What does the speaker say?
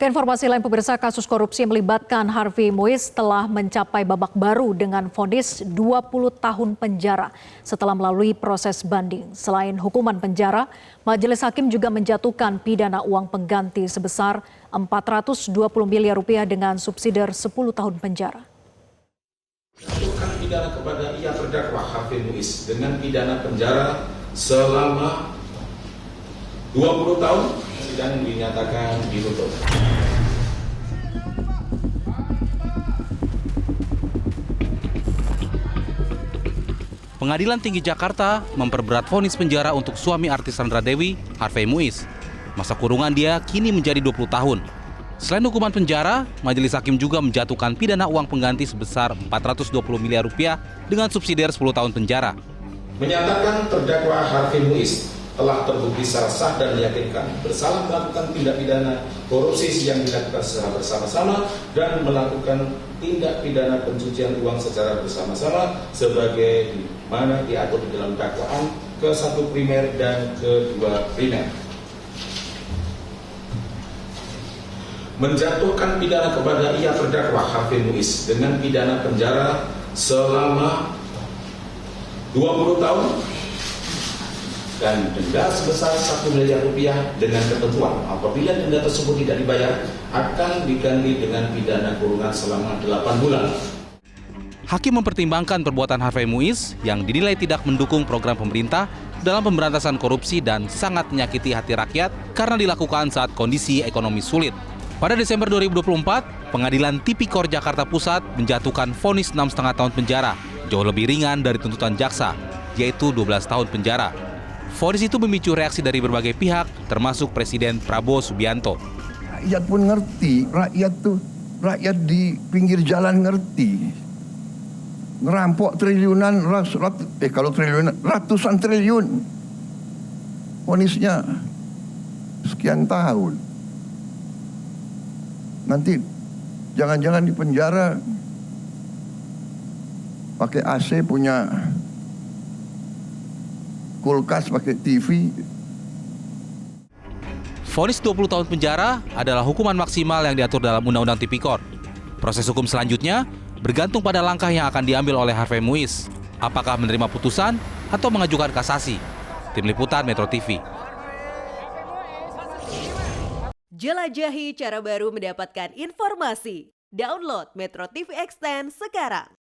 Keinformasi lain pemirsa, kasus korupsi yang melibatkan Harvey Muiz telah mencapai babak baru dengan vonis 20 tahun penjara setelah melalui proses banding. Selain hukuman penjara, Majelis Hakim juga menjatuhkan pidana uang pengganti sebesar 420 miliar rupiah dengan subsidiar 10 tahun penjara. Menjatuhkan pidana kepada ia terdakwa Harvey Muiz dengan pidana penjara selama 20 tahun dan dinyatakan ditutup. Pengadilan Tinggi Jakarta memperberat vonis penjara untuk suami artis Sandra Dewi, Harvey Muiz. Masa kurungan dia kini menjadi 20 tahun. Selain hukuman penjara, Majelis Hakim juga menjatuhkan pidana uang pengganti sebesar 420 miliar rupiah dengan subsidiar 10 tahun penjara. Menyatakan terdakwa Harvey Muiz telah terbukti secara sah dan meyakinkan bersalah melakukan tindak pidana korupsi yang dilakukan secara bersama-sama dan melakukan tindak pidana pencucian uang secara bersama-sama sebagai mana diatur di dalam dakwaan ke-1 primer dan ke-2 primer. Menjatuhkan pidana kepada ia terdakwa Harvey Muiz dengan pidana penjara selama 20 tahun dan denda sebesar 1 miliar rupiah dengan ketentuan apabila denda tersebut tidak dibayar akan diganti dengan pidana kurungan selama 8 bulan. Hakim mempertimbangkan perbuatan Harvey Muiz yang dinilai tidak mendukung program pemerintah dalam pemberantasan korupsi dan sangat menyakiti hati rakyat karena dilakukan saat kondisi ekonomi sulit. Pada Desember 2024, Pengadilan Tipikor Jakarta Pusat menjatuhkan vonis 6,5 tahun penjara, jauh lebih ringan dari tuntutan jaksa, yaitu 12 tahun penjara. Vonis itu memicu reaksi dari berbagai pihak, termasuk Presiden Prabowo Subianto. Rakyat pun ngerti, rakyat di pinggir jalan ngerti. Ngerampok triliunan, ratusan triliun. Vonisnya sekian tahun. Nanti jangan-jangan di penjara pakai AC, punya kulkas, pakai TV. Vonis 20 tahun penjara adalah hukuman maksimal yang diatur dalam Undang-Undang Tipikor. Proses hukum selanjutnya bergantung pada langkah yang akan diambil oleh Harvey Muiz. Apakah menerima putusan atau mengajukan kasasi? Tim Liputan Metro TV. Jelajahi cara baru mendapatkan informasi. Download Metro TV Extend sekarang.